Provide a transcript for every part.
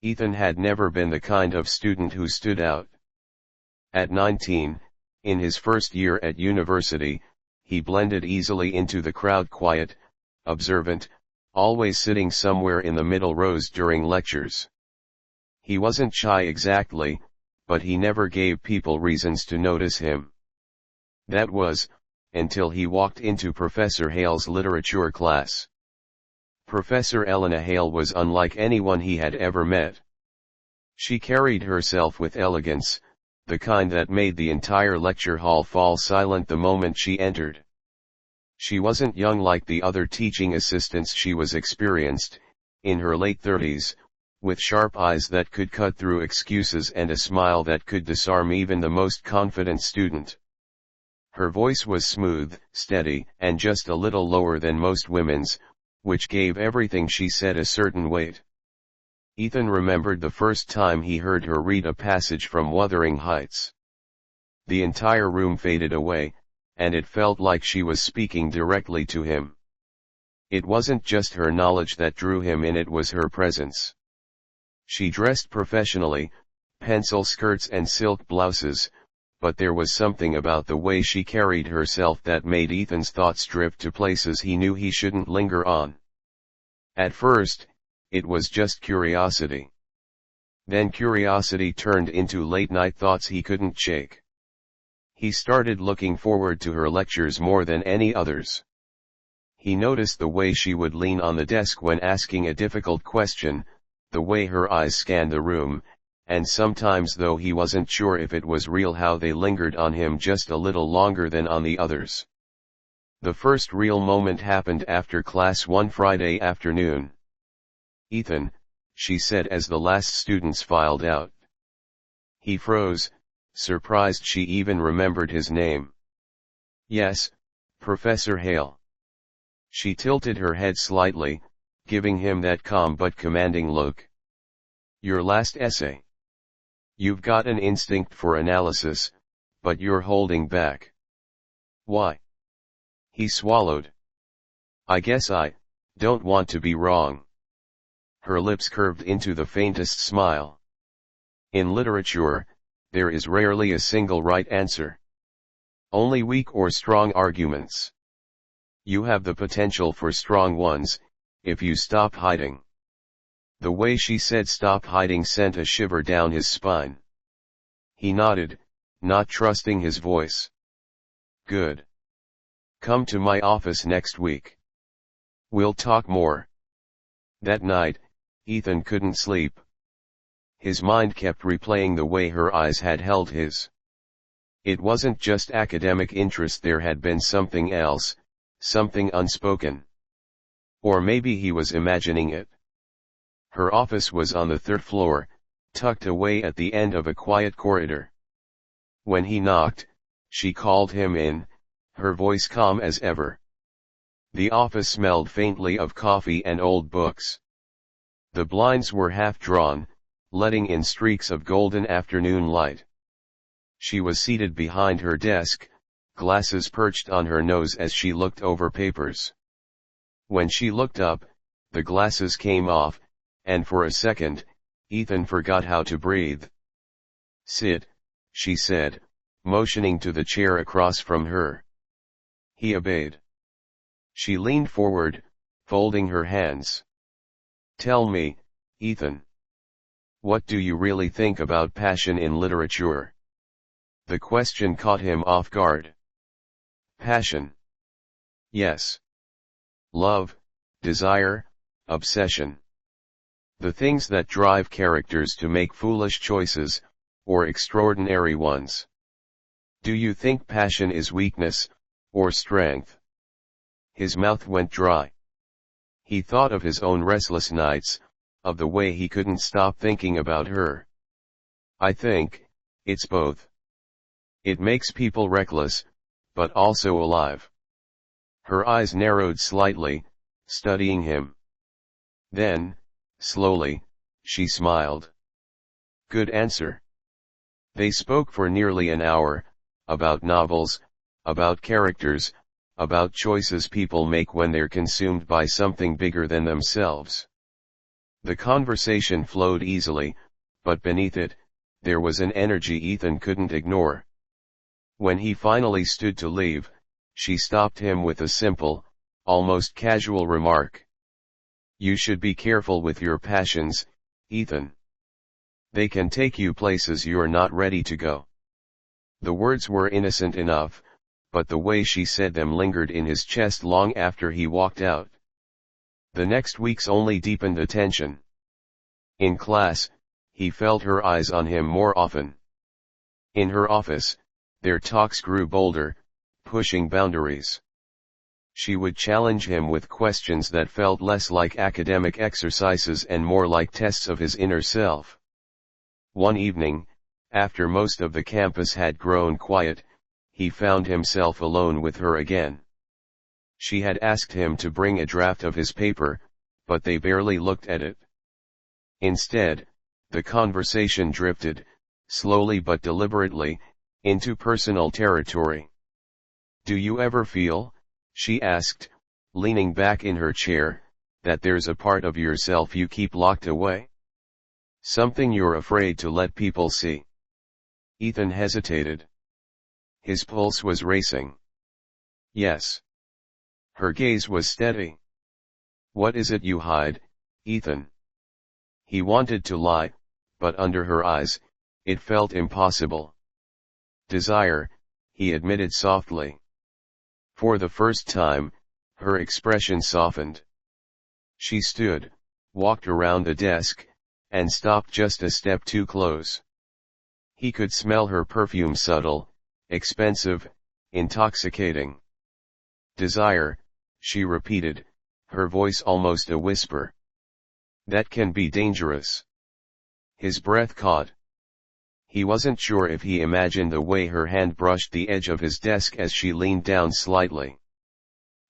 Ethan had never been the kind of student who stood out. At 19, in his first year at university, he blended easily into the crowd, quiet, observant, always sitting somewhere in the middle rows during lectures. He wasn't shy exactly, but he never gave people reasons to notice him. That was, until he walked into Professor Hale's literature class. Professor Elena Hale was unlike anyone he had ever met. She carried herself with elegance, the kind that made the entire lecture hall fall silent the moment she entered. She wasn't young like the other teaching assistants. She was experienced, in her late 30s, with sharp eyes that could cut through excuses and a smile that could disarm even the most confident student. Her voice was smooth, steady, and just a little lower than most women's, which gave everything she said a certain weight. Ethan remembered the first time he heard her read a passage from Wuthering Heights. The entire room faded away, and it felt like she was speaking directly to him. It wasn't just her knowledge that drew him in, it was her presence. She dressed professionally, pencil skirts and silk blouses, but there was something about the way she carried herself that made Ethan's thoughts drift to places he knew he shouldn't linger on. At first, it was just curiosity. Then curiosity turned into late-night thoughts he couldn't shake. He started looking forward to her lectures more than any others. He noticed the way she would lean on the desk when asking a difficult question, the way her eyes scanned the room, and sometimes, though he wasn't sure if it was real, how they lingered on him just a little longer than on the others. The first real moment happened after class one Friday afternoon. "Ethan," she said as the last students filed out. He froze, surprised she even remembered his name. "Yes, Professor Hale." She tilted her head slightly, giving him that calm but commanding look. "Your last essay. You've got an instinct for analysis, but you're holding back." "Why?" He swallowed. "I guess I don't want to be wrong." Her lips curved into the faintest smile. "In literature, there is rarely a single right answer. Only weak or strong arguments. You have the potential for strong ones, if you stop hiding." The way she said "stop hiding" sent a shiver down his spine. He nodded, not trusting his voice. "Good. Come to my office next week. We'll talk more." That night, Ethan couldn't sleep. His mind kept replaying the way her eyes had held his. It wasn't just academic interest, there had been something else, something unspoken. Or maybe he was imagining it. Her office was on the third floor, tucked away at the end of a quiet corridor. When he knocked, she called him in, her voice calm as ever. The office smelled faintly of coffee and old books. The blinds were half drawn, letting in streaks of golden afternoon light. She was seated behind her desk, glasses perched on her nose as she looked over papers. When she looked up, the glasses came off, and for a second, Ethan forgot how to breathe. "Sit," she said, motioning to the chair across from her. He obeyed. She leaned forward, folding her hands. "Tell me, Ethan. What do you really think about passion in literature?" The question caught him off guard. Passion. Yes. Love, desire, obsession. The things that drive characters to make foolish choices, or extraordinary ones. Do you think passion is weakness, or strength? His mouth went dry. He thought of his own restless nights, of the way he couldn't stop thinking about her. "I think it's both. It makes people reckless, but also alive." Her eyes narrowed slightly, studying him. Then, slowly, she smiled. "Good answer." They spoke for nearly an hour, about novels, about characters, about choices people make when they're consumed by something bigger than themselves. The conversation flowed easily, but beneath it, there was an energy Ethan couldn't ignore. When he finally stood to leave, she stopped him with a simple, almost casual remark. "You should be careful with your passions, Ethan. They can take you places you're not ready to go." The words were innocent enough, but the way she said them lingered in his chest long after he walked out. The next weeks only deepened the tension. In class, he felt her eyes on him more often. In her office, their talks grew bolder, pushing boundaries. She would challenge him with questions that felt less like academic exercises and more like tests of his inner self. One evening, after most of the campus had grown quiet, he found himself alone with her again. She had asked him to bring a draft of his paper, but they barely looked at it. Instead, the conversation drifted, slowly but deliberately, into personal territory. "Do you ever feel," she asked, leaning back in her chair, "that there's a part of yourself you keep locked away? Something you're afraid to let people see?" Ethan hesitated. His pulse was racing. "Yes." Her gaze was steady. "What is it you hide, Ethan?" He wanted to lie, but under her eyes, it felt impossible. "Desire," he admitted softly. For the first time, her expression softened. She stood, walked around the desk, and stopped just a step too close. He could smell her perfume, subtle, expensive, intoxicating. "Desire," she repeated, her voice almost a whisper. "That can be dangerous." His breath caught. He wasn't sure if he imagined the way her hand brushed the edge of his desk as she leaned down slightly.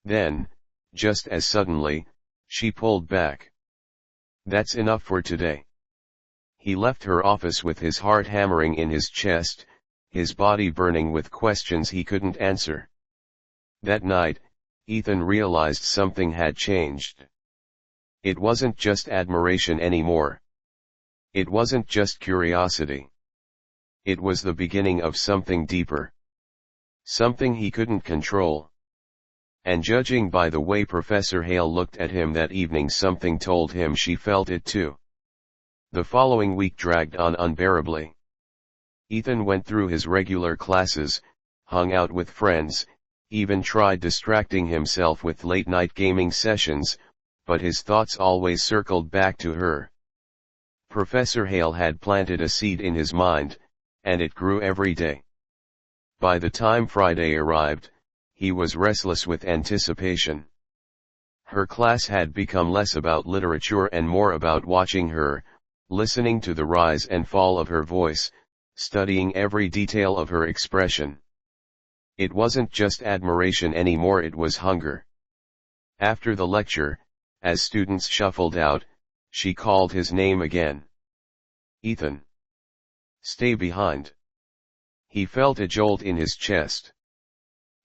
Then, just as suddenly, she pulled back. "That's enough for today." He left her office with his heart hammering in his chest, his body burning with questions he couldn't answer. That night, Ethan realized something had changed. It wasn't just admiration anymore. It wasn't just curiosity. It was the beginning of something deeper. Something he couldn't control. And judging by the way Professor Hale looked at him that evening, something told him she felt it too. The following week dragged on unbearably. Ethan went through his regular classes, hung out with friends, even tried distracting himself with late-night gaming sessions, but his thoughts always circled back to her. Professor Hale had planted a seed in his mind, and it grew every day. By the time Friday arrived, he was restless with anticipation. Her class had become less about literature and more about watching her, listening to the rise and fall of her voice, studying every detail of her expression. It wasn't just admiration anymore, it was hunger. After the lecture, as students shuffled out, she called his name again. "Ethan. Stay behind." He felt a jolt in his chest.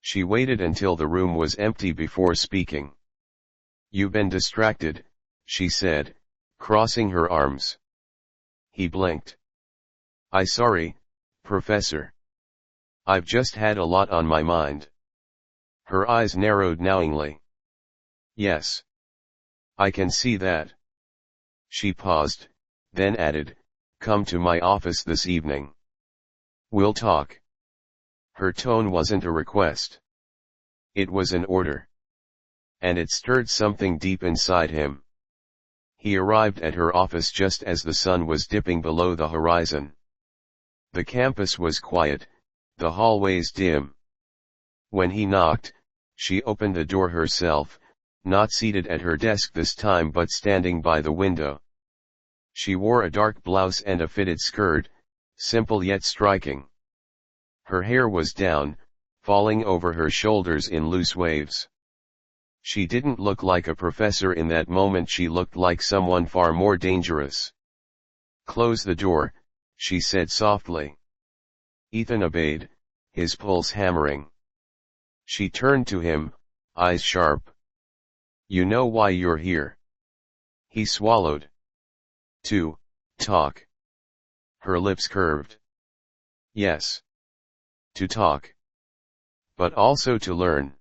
She waited until the room was empty before speaking. "You've been distracted," she said, crossing her arms. He blinked. Sorry, Professor. I've just had a lot on my mind." Her eyes narrowed knowingly. "Yes. I can see that." She paused, then added, "Come to my office this evening. We'll talk." Her tone wasn't a request. It was an order. And it stirred something deep inside him. He arrived at her office just as the sun was dipping below the horizon. The campus was quiet, the hallways dim. When he knocked, she opened the door herself, not seated at her desk this time but standing by the window. She wore a dark blouse and a fitted skirt, simple yet striking. Her hair was down, falling over her shoulders in loose waves. She didn't look like a professor in that moment, she looked like someone far more dangerous. "Close the door," she said softly. Ethan obeyed, his pulse hammering. She turned to him, eyes sharp. "You know why you're here?" He swallowed. To talk. Her lips curved. Yes. To talk. But also to learn.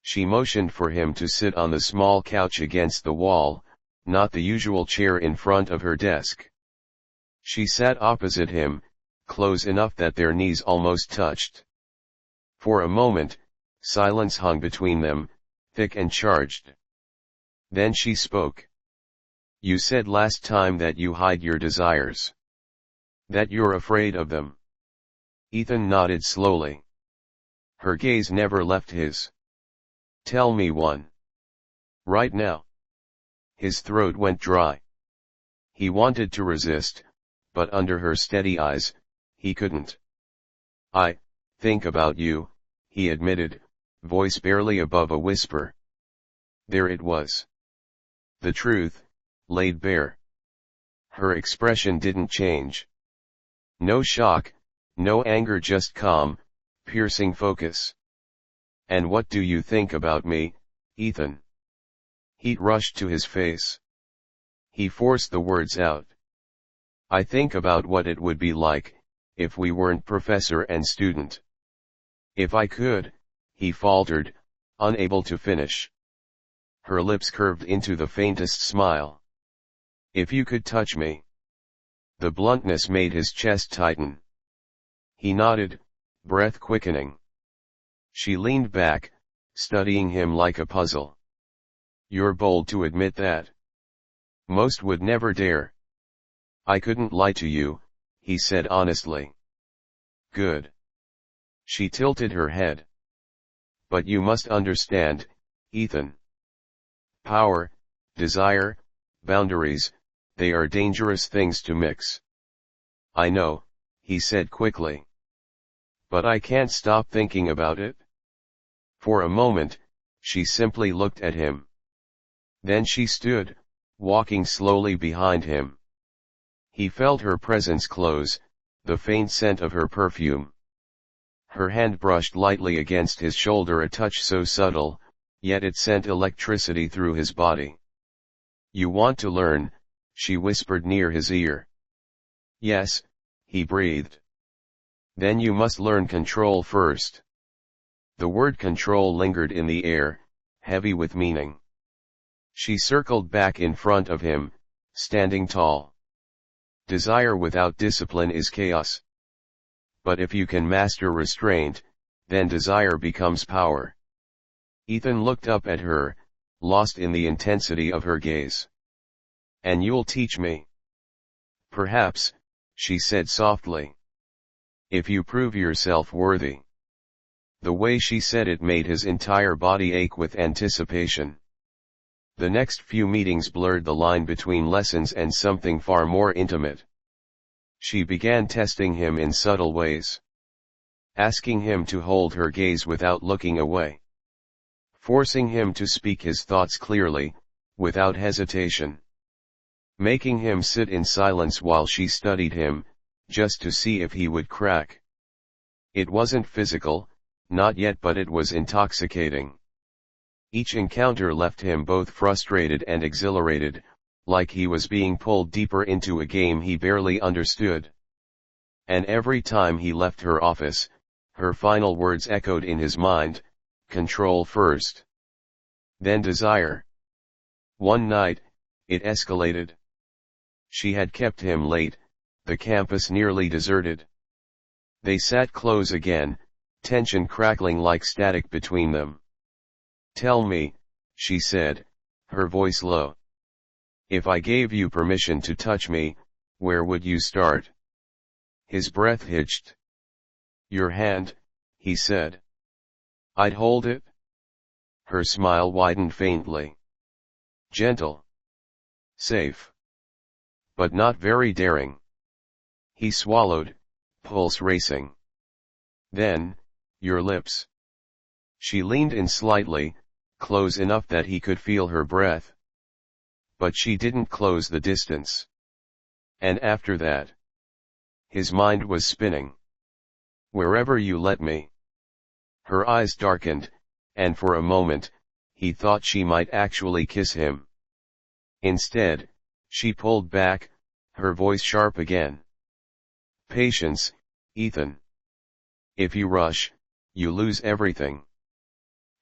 She motioned for him to sit on the small couch against the wall, not the usual chair in front of her desk. She sat opposite him, close enough that their knees almost touched. For a moment, silence hung between them, thick and charged. Then she spoke. You said last time that you hide your desires. That you're afraid of them. Ethan nodded slowly. Her gaze never left his. Tell me one. Right now. His throat went dry. He wanted to resist, but under her steady eyes, he couldn't. I think about you, he admitted, voice barely above a whisper. There it was. The truth, laid bare. Her expression didn't change. No shock, no anger, just calm, piercing focus. And what do you think about me, Ethan? Heat rushed to his face. He forced the words out. I think about what it would be like, if we weren't professor and student. If I could, he faltered, unable to finish. Her lips curved into the faintest smile. If you could touch me. The bluntness made his chest tighten. He nodded, breath quickening. She leaned back, studying him like a puzzle. You're bold to admit that. Most would never dare. I couldn't lie to you, he said honestly. Good. She tilted her head. But you must understand, Ethan. Power, desire, boundaries, they are dangerous things to mix. I know, he said quickly. But I can't stop thinking about it. For a moment, she simply looked at him. Then she stood, walking slowly behind him. He felt her presence close, the faint scent of her perfume. Her hand brushed lightly against his shoulder, a touch so subtle, yet it sent electricity through his body. You want to learn, she whispered near his ear. Yes, he breathed. Then you must learn control first. The word control lingered in the air, heavy with meaning. She circled back in front of him, standing tall. Desire without discipline is chaos. But if you can master restraint, then desire becomes power. Ethan looked up at her, lost in the intensity of her gaze. And you'll teach me? Perhaps, she said softly. If you prove yourself worthy. The way she said it made his entire body ache with anticipation. The next few meetings blurred the line between lessons and something far more intimate. She began testing him in subtle ways. Asking him to hold her gaze without looking away. Forcing him to speak his thoughts clearly, without hesitation. Making him sit in silence while she studied him, just to see if he would crack. It wasn't physical, not yet, but it was intoxicating. Each encounter left him both frustrated and exhilarated, like he was being pulled deeper into a game he barely understood. And every time he left her office, her final words echoed in his mind, control first. Then desire. One night, it escalated. She had kept him late, the campus nearly deserted. They sat close again, tension crackling like static between them. Tell me, she said, her voice low. If I gave you permission to touch me, where would you start? His breath hitched. Your hand, he said. I'd hold it. Her smile widened faintly. Gentle. Safe. But not very daring. He swallowed, pulse racing. Then, your lips. She leaned in slightly, close enough that he could feel her breath. But she didn't close the distance. And after that, his mind was spinning. Wherever you let me. Her eyes darkened, and for a moment, he thought she might actually kiss him. Instead, She pulled back, her voice sharp again. Patience, Ethan. If you rush, you lose everything.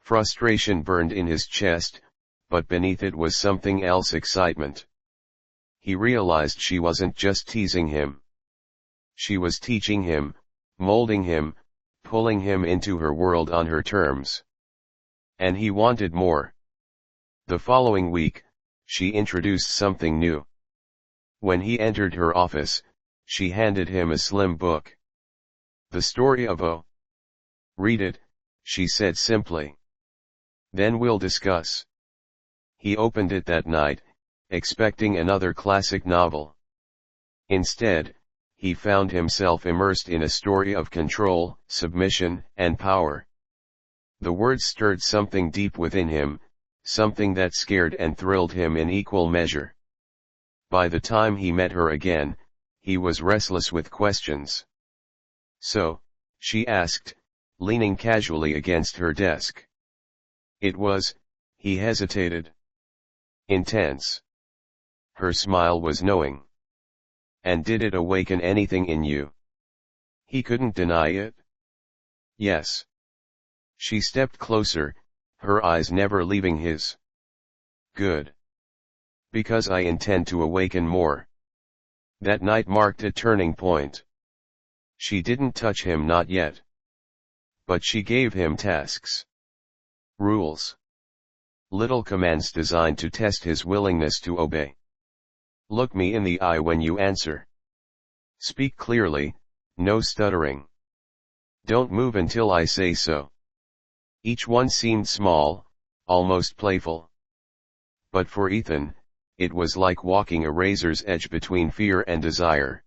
Frustration burned in his chest, but beneath it was something else: excitement. He realized she wasn't just teasing him. She was teaching him, molding him, pulling him into her world on her terms. And he wanted more. The following week, she introduced something new. When he entered her office, she handed him a slim book. The story of O. Read it, she said simply. Then we'll discuss. He opened it that night, expecting another classic novel. Instead, he found himself immersed in a story of control, submission, and power. The words stirred something deep within him, something that scared and thrilled him in equal measure. By the time he met her again, he was restless with questions. So, she asked, leaning casually against her desk. It was, he hesitated. Intense. Her smile was knowing. And did it awaken anything in you? He couldn't deny it. Yes. She stepped closer, her eyes never leaving his. Good. Because I intend to awaken more. That night marked a turning point. She didn't touch him, not yet. But she gave him tasks. Rules. Little commands designed to test his willingness to obey. Look me in the eye when you answer. Speak clearly, no stuttering. Don't move until I say so. Each one seemed small, almost playful. But for Ethan, it was like walking a razor's edge between fear and desire.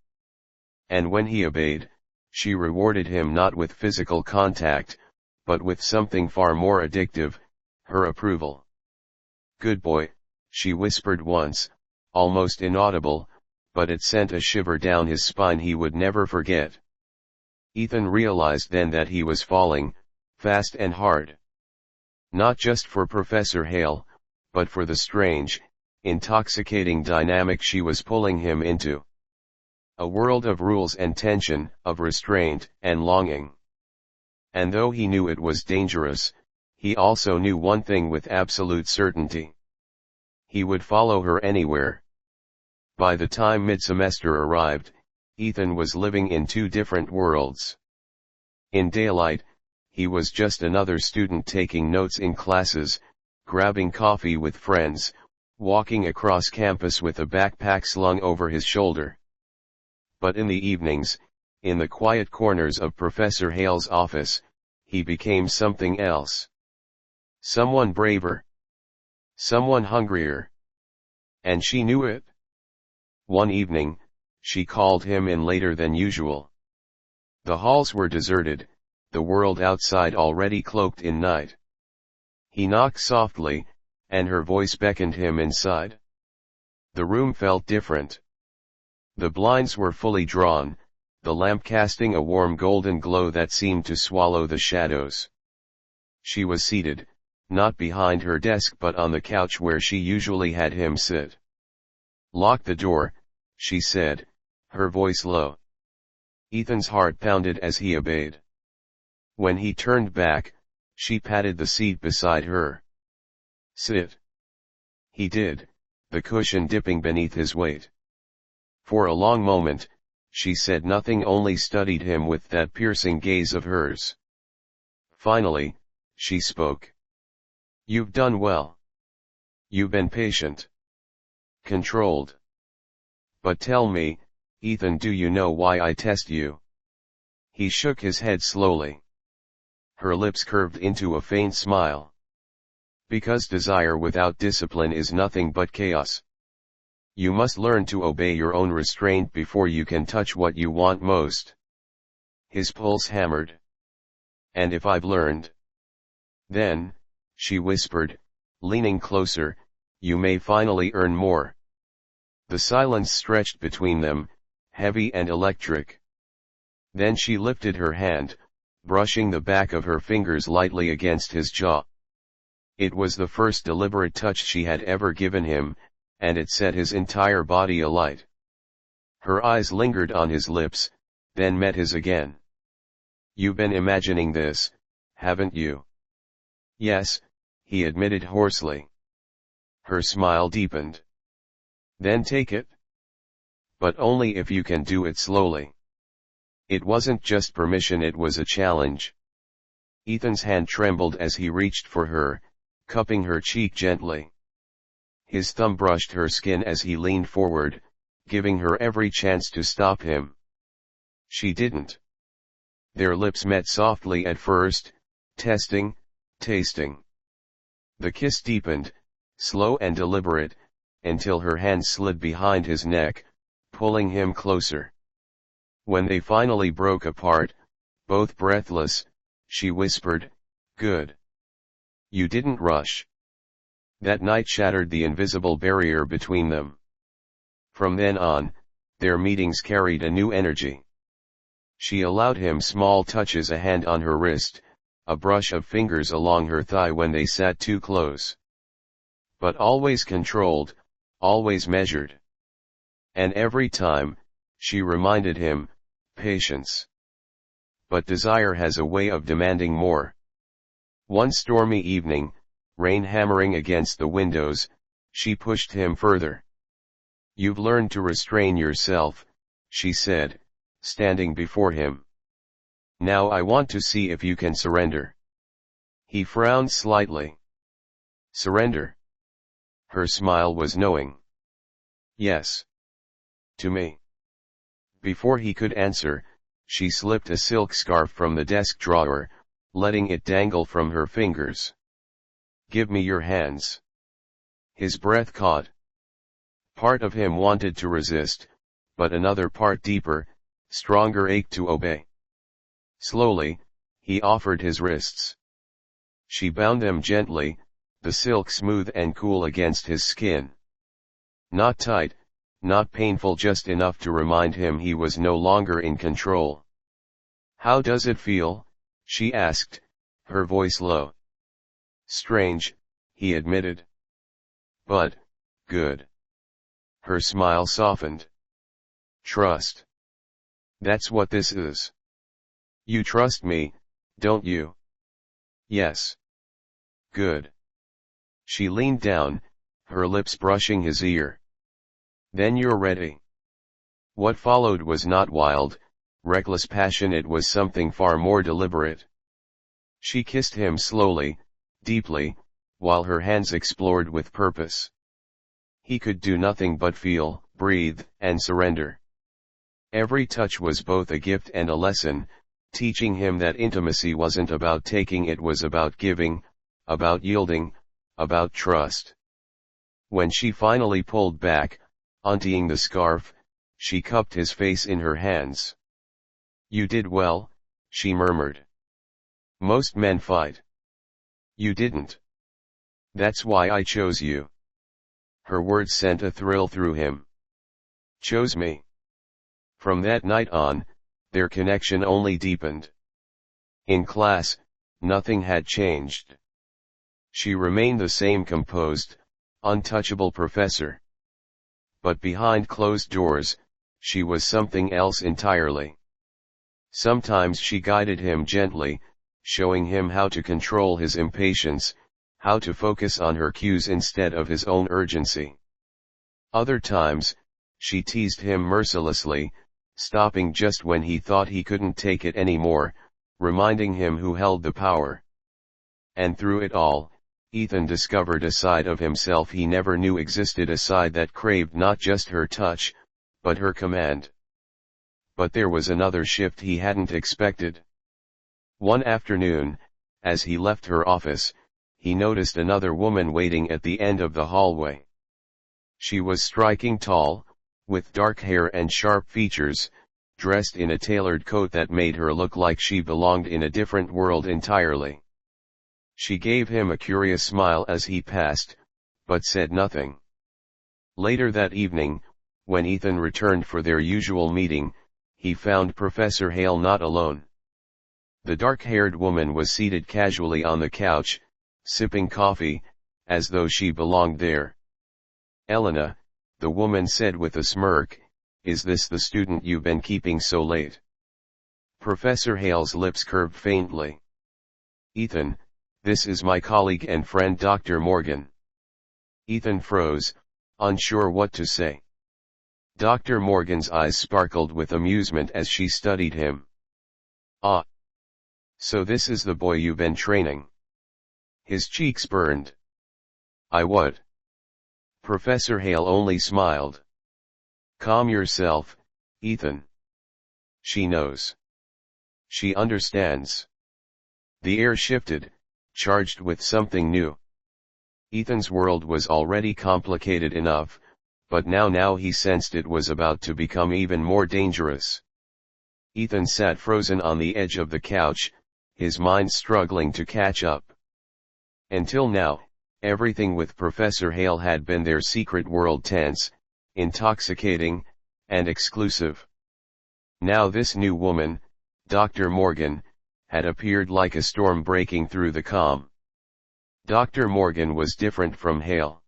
And when he obeyed, she rewarded him not with physical contact, but with something far more addictive, her approval. Good boy, she whispered once, almost inaudible, but it sent a shiver down his spine he would never forget. Ethan realized then that he was falling, fast and hard. Not just for Professor Hale, but for the strange, intoxicating dynamic she was pulling him into. A world of rules and tension, of restraint and longing. And though he knew it was dangerous, he also knew one thing with absolute certainty. He would follow her anywhere. By the time mid-semester arrived, Ethan was living in two different worlds. In daylight, he was just another student taking notes in classes, grabbing coffee with friends, walking across campus with a backpack slung over his shoulder. But in the evenings, in the quiet corners of Professor Hale's office, he became something else. Someone braver. Someone hungrier. And she knew it. One evening, she called him in later than usual. The halls were deserted, the world outside already cloaked in night. He knocked softly, and her voice beckoned him inside. The room felt different. The blinds were fully drawn, the lamp casting a warm golden glow that seemed to swallow the shadows. She was seated, not behind her desk but on the couch where she usually had him sit. Lock the door, she said, her voice low. Ethan's heart pounded as he obeyed. When he turned back, she patted the seat beside her. Sit. He did, the cushion dipping beneath his weight. For a long moment, she said nothing, only studied him with that piercing gaze of hers. Finally, she spoke. You've done well. You've been patient. Controlled. But tell me, Ethan, do you know why I test you? He shook his head slowly. Her lips curved into a faint smile. Because desire without discipline is nothing but chaos. You must learn to obey your own restraint before you can touch what you want most. His pulse hammered. And if I've learned? Then, she whispered, leaning closer, you may finally earn more. The silence stretched between them, heavy and electric. Then she lifted her hand, brushing the back of her fingers lightly against his jaw. It was the first deliberate touch she had ever given him, and it set his entire body alight. Her eyes lingered on his lips, then met his again. "You've been imagining this, haven't you?" "Yes," he admitted hoarsely. Her smile deepened. "Then take it. But only if you can do it slowly." It wasn't just permission, it was a challenge. Ethan's hand trembled as he reached for her, cupping her cheek gently. His thumb brushed her skin as he leaned forward, giving her every chance to stop him. She didn't. Their lips met softly at first, testing, tasting. The kiss deepened, slow and deliberate, until her hand slid behind his neck, pulling him closer. When they finally broke apart, both breathless, she whispered, "Good. You didn't rush." That night shattered the invisible barrier between them. From then on, their meetings carried a new energy. She allowed him small touches, a hand on her wrist, a brush of fingers along her thigh when they sat too close. But always controlled, always measured. And every time, she reminded him, patience. But desire has a way of demanding more. One stormy evening, rain hammering against the windows, she pushed him further. "You've learned to restrain yourself," she said, standing before him. "Now I want to see if you can surrender." He frowned slightly. "Surrender?" Her smile was knowing. "Yes. To me." Before he could answer, she slipped a silk scarf from the desk drawer, letting it dangle from her fingers. "Give me your hands." His breath caught. Part of him wanted to resist, but another part, deeper, stronger, ached to obey. Slowly, he offered his wrists. She bound them gently, the silk smooth and cool against his skin. Not tight, not painful, just enough to remind him he was no longer in control. "How does it feel?" she asked, her voice low. "Strange," he admitted. "But, good." Her smile softened. "Trust. That's what this is. You trust me, don't you?" "Yes." "Good." She leaned down, her lips brushing his ear. "Then you're ready." What followed was not wild, reckless passion, it was something far more deliberate. She kissed him slowly, deeply, while her hands explored with purpose. He could do nothing but feel, breathe, and surrender. Every touch was both a gift and a lesson, teaching him that intimacy wasn't about taking, it was about giving, about yielding, about trust. When she finally pulled back, untying the scarf, she cupped his face in her hands. "You did well," she murmured. "Most men fight. You didn't. That's why I chose you." Her words sent a thrill through him. "Chose me?" From that night on, their connection only deepened. In class, nothing had changed. She remained the same composed, untouchable professor. But behind closed doors, she was something else entirely. Sometimes she guided him gently, showing him how to control his impatience, how to focus on her cues instead of his own urgency. Other times, she teased him mercilessly, stopping just when he thought he couldn't take it anymore, reminding him who held the power. And through it all, Ethan discovered a side of himself he never knew existed, a side that craved not just her touch, but her command. But there was another shift he hadn't expected. One afternoon, as he left her office, he noticed another woman waiting at the end of the hallway. She was striking tall, with dark hair and sharp features, dressed in a tailored coat that made her look like she belonged in a different world entirely. She gave him a curious smile as he passed, but said nothing. Later that evening, when Ethan returned for their usual meeting, he found Professor Hale not alone. The dark-haired woman was seated casually on the couch, sipping coffee, as though she belonged there. Elena, the woman said with a smirk, is this the student you've been keeping so late? Professor Hale's lips curved faintly. Ethan, this is my colleague and friend Dr. Morgan. Ethan froze, unsure what to say. Dr. Morgan's eyes sparkled with amusement as she studied him. Ah. So this is the boy you've been training. His cheeks burned. I would. Professor Hale only smiled. Calm yourself, Ethan. She knows. She understands. The air shifted, charged with something new. Ethan's world was already complicated enough, but now he sensed it was about to become even more dangerous. Ethan sat frozen on the edge of the couch, his mind struggling to catch up. Until now, everything with Professor Hale had been their secret world, tense, intoxicating, and exclusive. Now this new woman, Dr. Morgan, had appeared like a storm breaking through the calm. Dr. Morgan was different from Hale.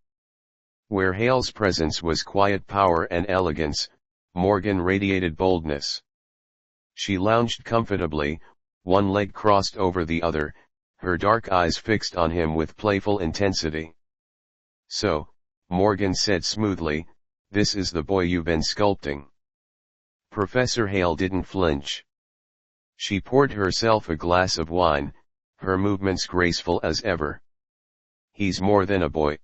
Where Hale's presence was quiet power and elegance, Morgan radiated boldness. She lounged comfortably, one leg crossed over the other, her dark eyes fixed on him with playful intensity. So, Morgan said smoothly, this is the boy you've been sculpting. Professor Hale didn't flinch. She poured herself a glass of wine, her movements graceful as ever. He's more than a boy.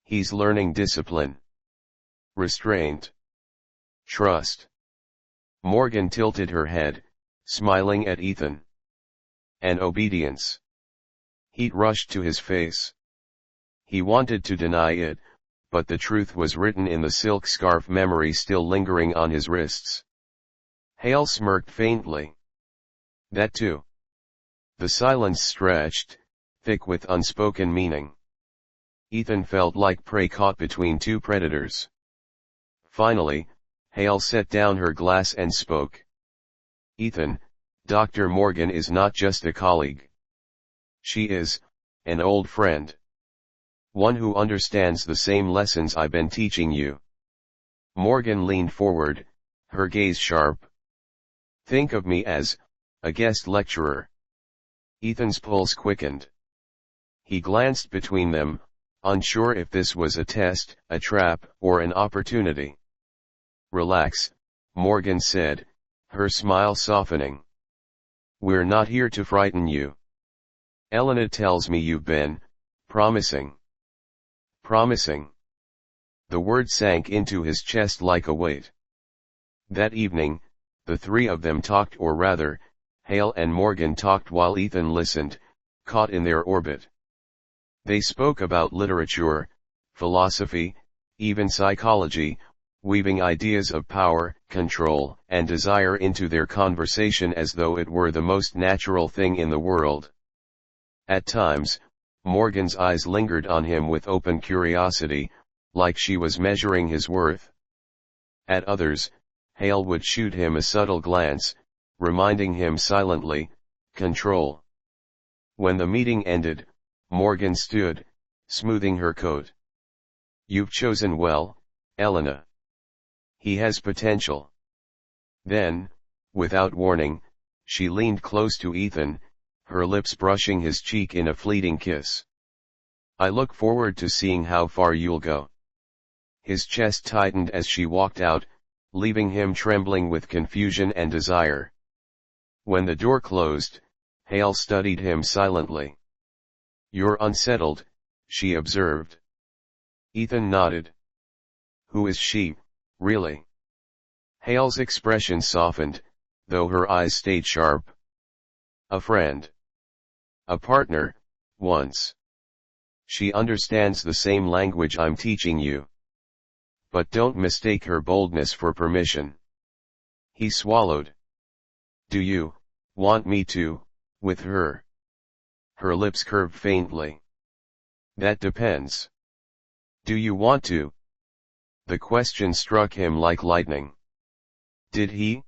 He's learning discipline. Restraint. Trust. Morgan tilted her head, smiling at Ethan. And obedience. Heat rushed to his face. He wanted to deny it, but the truth was written in the silk scarf memory still lingering on his wrists. Hale smirked faintly. That too. The silence stretched, thick with unspoken meaning. Ethan felt like prey caught between two predators. Finally, Hale set down her glass and spoke. Ethan, Dr. Morgan is not just a colleague. She is an old friend. One who understands the same lessons I've been teaching you. Morgan leaned forward, her gaze sharp. Think of me as a guest lecturer. Ethan's pulse quickened. He glanced between them, unsure if this was a test, a trap, or an opportunity. Relax, Morgan said, her smile softening. We're not here to frighten you. Elena tells me you've been promising. Promising. The word sank into his chest like a weight. That evening, the three of them talked, or rather, Hale and Morgan talked while Ethan listened, caught in their orbit. They spoke about literature, philosophy, even psychology, weaving ideas of power, control, and desire into their conversation as though it were the most natural thing in the world. At times, Morgan's eyes lingered on him with open curiosity, like she was measuring his worth. At others, Hale would shoot him a subtle glance, reminding him silently, control. When the meeting ended, Morgan stood, smoothing her coat. You've chosen well, Elena. He has potential. Then, without warning, she leaned close to Ethan, her lips brushing his cheek in a fleeting kiss. I look forward to seeing how far you'll go. His chest tightened as she walked out, leaving him trembling with confusion and desire. When the door closed, Hale studied him silently. You're unsettled, she observed. Ethan nodded. Who is she, really? Hale's expression softened, though her eyes stayed sharp. A friend. A partner, once. She understands the same language I'm teaching you. But don't mistake her boldness for permission. He swallowed. Do you want me to, with her? Her lips curved faintly. That depends. Do you want to? The question struck him like lightning. Did he?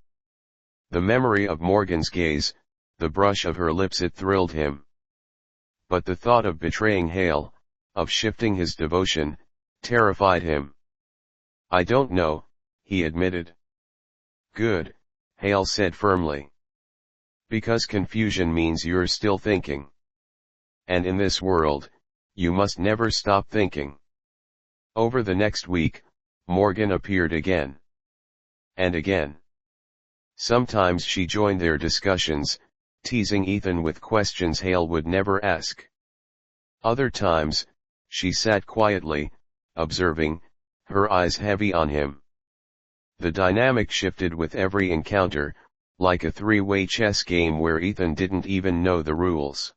The memory of Morgan's gaze, the brush of her lips, it thrilled him. But the thought of betraying Hale, of shifting his devotion, terrified him. I don't know, he admitted. Good, Hale said firmly. Because confusion means you're still thinking. And in this world, you must never stop thinking. Over the next week, Morgan appeared again. And again. Sometimes she joined their discussions, teasing Ethan with questions Hale would never ask. Other times, she sat quietly, observing, her eyes heavy on him. The dynamic shifted with every encounter, like a three-way chess game where Ethan didn't even know the rules.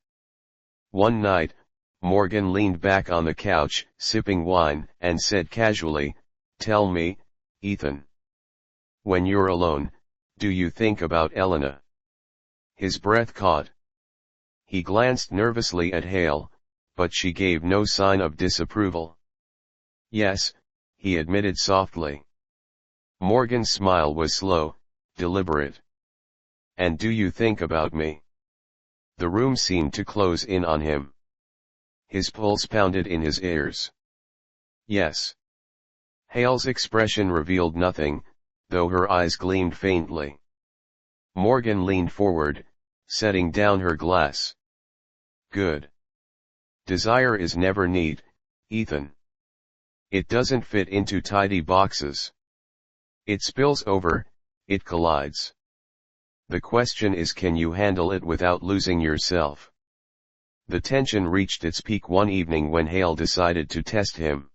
One night, Morgan leaned back on the couch, sipping wine, and said casually, "Tell me, Ethan. When you're alone, do you think about Elena?" His breath caught. He glanced nervously at Hale, but she gave no sign of disapproval. "Yes," he admitted softly. Morgan's smile was slow, deliberate. "And do you think about me?" The room seemed to close in on him. His pulse pounded in his ears. "Yes." Hale's expression revealed nothing, though her eyes gleamed faintly. Morgan leaned forward, setting down her glass. "Good. Desire is never neat, Ethan. It doesn't fit into tidy boxes. It spills over, it collides. The question is, can you handle it without losing yourself?" The tension reached its peak one evening when Hale decided to test him.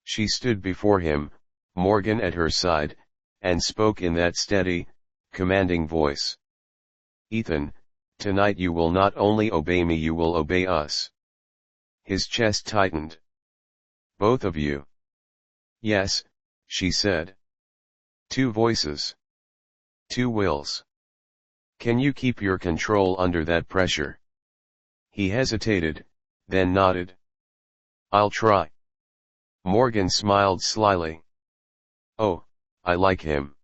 She stood before him, Morgan at her side, and spoke in that steady, commanding voice. "Ethan, tonight you will not only obey me, you will obey us." His chest tightened. "Both of you?" "Yes," she said. "Two voices. Two wills. Can you keep your control under that pressure?" He hesitated, then nodded. "I'll try." Morgan smiled slyly. "Oh, I like him."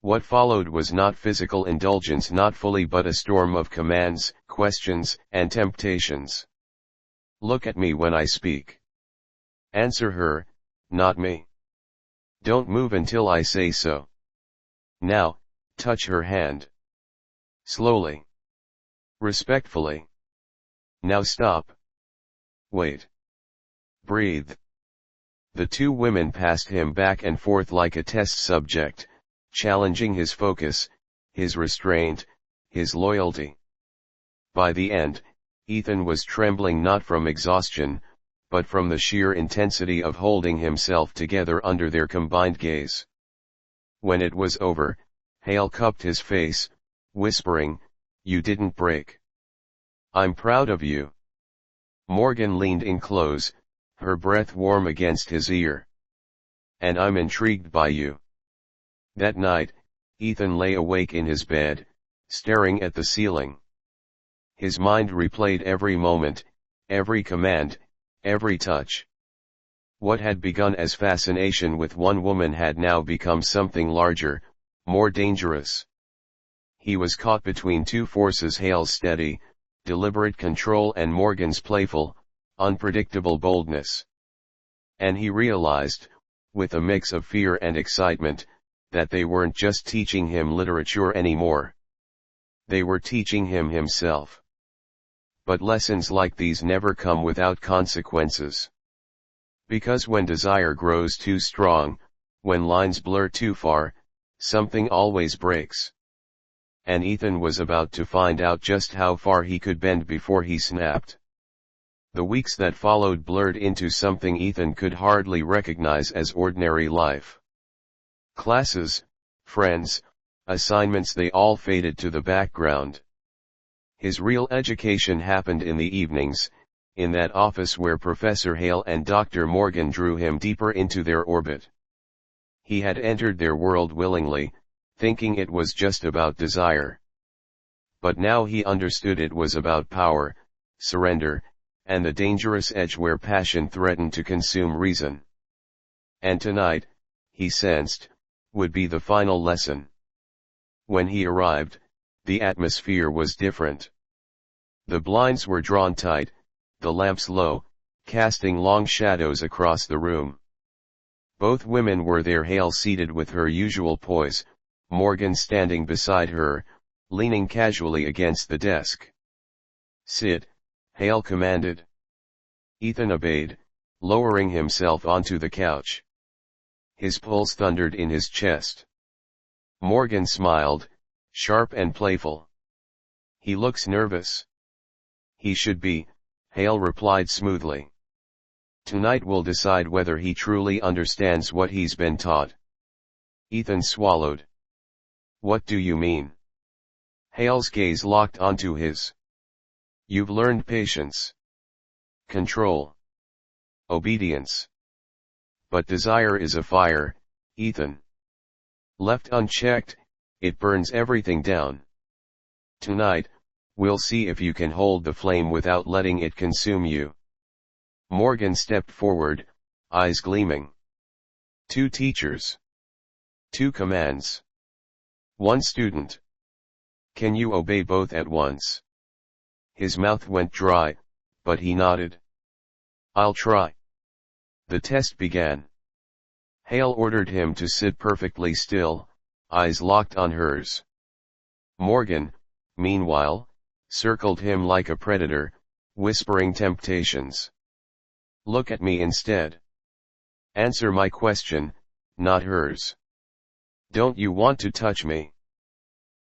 What followed was not physical indulgence, not fully, but a storm of commands, questions, and temptations. "Look at me when I speak. Answer her, not me. Don't move until I say so. Now, touch her hand. Slowly. Respectfully. Now stop. Wait. Breathe." The two women passed him back and forth like a test subject, challenging his focus, his restraint, his loyalty. By the end, Ethan was trembling not from exhaustion, but from the sheer intensity of holding himself together under their combined gaze. When it was over, Hale cupped his face, whispering, "You didn't break. I'm proud of you." Morgan leaned in close, her breath warm against his ear. "And I'm intrigued by you." That night, Ethan lay awake in his bed, staring at the ceiling. His mind replayed every moment, every command, every touch. What had begun as fascination with one woman had now become something larger, more dangerous. He was caught between two forces: Hale's steady, deliberate control and Morgan's playful, unpredictable boldness. And he realized, with a mix of fear and excitement, that they weren't just teaching him literature anymore. They were teaching him himself. But lessons like these never come without consequences. Because when desire grows too strong, when lines blur too far, something always breaks. And Ethan was about to find out just how far he could bend before he snapped. The weeks that followed blurred into something Ethan could hardly recognize as ordinary life. Classes, friends, assignments, they all faded to the background. His real education happened in the evenings, in that office where Professor Hale and Dr. Morgan drew him deeper into their orbit. He had entered their world willingly, thinking it was just about desire. But now he understood it was about power, surrender, and the dangerous edge where passion threatened to consume reason. And tonight, he sensed, would be the final lesson. When he arrived, the atmosphere was different. The blinds were drawn tight, the lamps low, casting long shadows across the room. Both women were there, Hale seated with her usual poise, Morgan standing beside her, leaning casually against the desk. "Sit," Hale commanded. Ethan obeyed, lowering himself onto the couch. His pulse thundered in his chest. Morgan smiled, sharp and playful. "He looks nervous." "He should be," Hale replied smoothly. "Tonight will decide whether he truly understands what he's been taught." Ethan swallowed. "What do you mean?" Hale's gaze locked onto his. "You've learned patience, control, obedience. But desire is a fire, Ethan. Left unchecked, it burns everything down. Tonight, we'll see if you can hold the flame without letting it consume you." Morgan stepped forward, eyes gleaming. "Two teachers. Two commands. One student. Can you obey both at once?" His mouth went dry, but he nodded. "I'll try." The test began. Hale ordered him to sit perfectly still, eyes locked on hers. Morgan, meanwhile, circled him like a predator, whispering temptations. "Look at me instead. Answer my question, not hers. Don't you want to touch me?"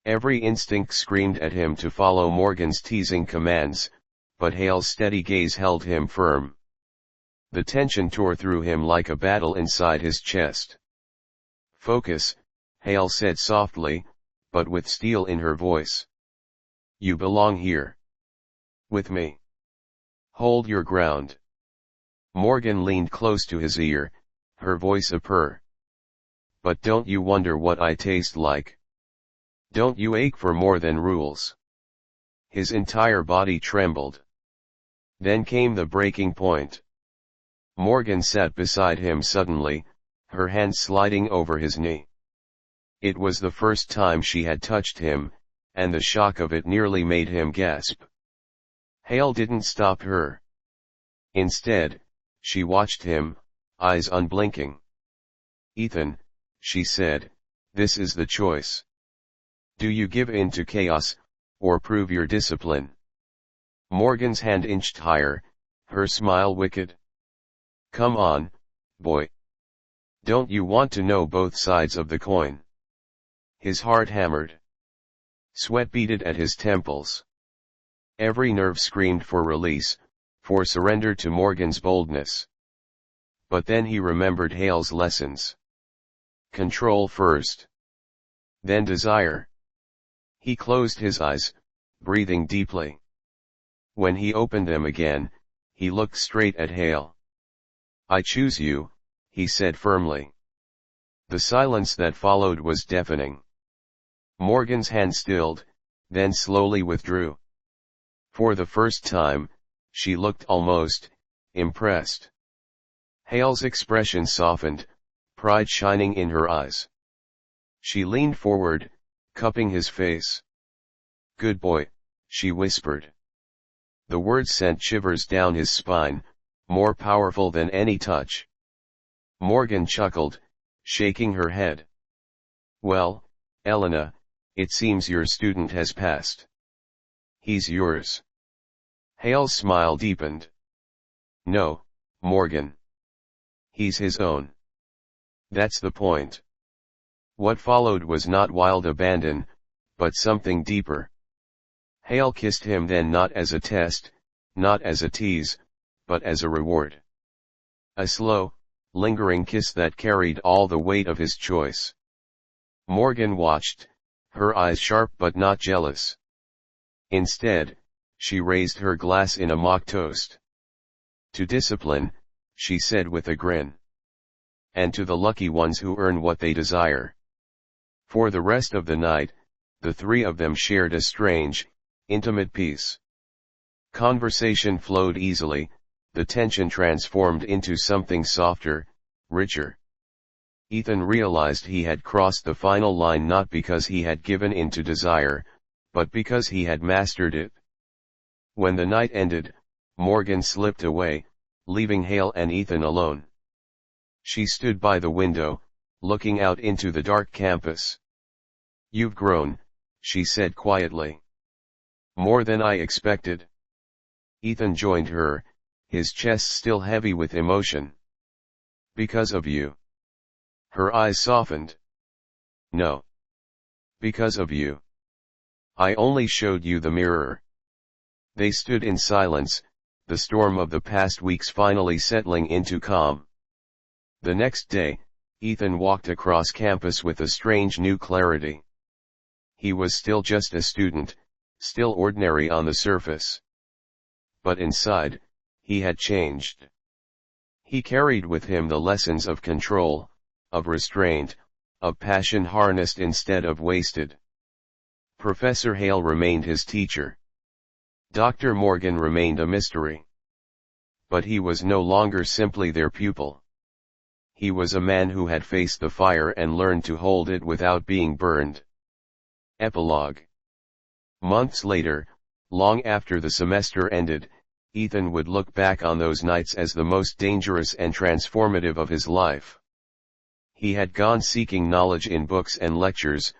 Every instinct screamed at him to follow Morgan's teasing commands, but Hale's steady gaze held him firm. The tension tore through him like a battle inside his chest. "Focus," Hale said softly, but with steel in her voice. "You belong here. With me. Hold your ground." Morgan leaned close to his ear, her voice a purr. "But don't you wonder what I taste like? Don't you ache for more than rules?" His entire body trembled. Then came the breaking point. Morgan sat beside him suddenly, her hand sliding over his knee. It was the first time she had touched him, and the shock of it nearly made him gasp. Hale didn't stop her. Instead, she watched him, eyes unblinking. "Ethan," she said, "this is the choice. Do you give in to chaos, or prove your discipline?" Morgan's hand inched higher, her smile wicked. "Come on, boy. Don't you want to know both sides of the coin?" His heart hammered. Sweat beaded at his temples. Every nerve screamed for release, for surrender to Morgan's boldness. But then he remembered Hale's lessons. Control first. Then desire. He closed his eyes, breathing deeply. When he opened them again, he looked straight at Hale. "I choose you," he said firmly. The silence that followed was deafening. Morgan's hand stilled, then slowly withdrew. For the first time, she looked almost impressed. Hale's expression softened, pride shining in her eyes. She leaned forward, cupping his face. "Good boy," she whispered. The words sent shivers down his spine, more powerful than any touch. Morgan chuckled, shaking her head. "Well, Elena, it seems your student has passed. He's yours." Hale's smile deepened. "No, Morgan. He's his own. That's the point." What followed was not wild abandon, but something deeper. Hale kissed him then, not as a test, not as a tease, but as a reward. A slow, lingering kiss that carried all the weight of his choice. Morgan watched, her eyes sharp but not jealous. Instead, she raised her glass in a mock toast. "To discipline," she said with a grin. "And to the lucky ones who earn what they desire." For the rest of the night, the three of them shared a strange, intimate peace. Conversation flowed easily, the tension transformed into something softer, richer. Ethan realized he had crossed the final line not because he had given in to desire, but because he had mastered it. When the night ended, Morgan slipped away, leaving Hale and Ethan alone. She stood by the window, looking out into the dark campus. "You've grown," she said quietly. "More than I expected." Ethan joined her, his chest still heavy with emotion. "Because of you." Her eyes softened. "No. Because of you. I only showed you the mirror." They stood in silence, the storm of the past weeks finally settling into calm. The next day, Ethan walked across campus with a strange new clarity. He was still just a student, still ordinary on the surface. But inside, he had changed. He carried with him the lessons of control, of restraint, of passion harnessed instead of wasted. Professor Hale remained his teacher. Dr. Morgan remained a mystery. But he was no longer simply their pupil. He was a man who had faced the fire and learned to hold it without being burned. Epilogue. Months later, long after the semester ended, Ethan would look back on those nights as the most dangerous and transformative of his life. He had gone seeking knowledge in books and lectures,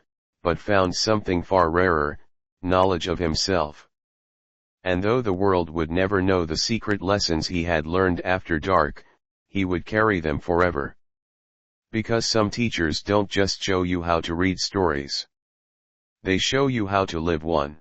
but found something far rarer, knowledge of himself. And though the world would never know the secret lessons he had learned after dark, he would carry them forever. Because some teachers don't just show you how to read stories. They show you how to live one.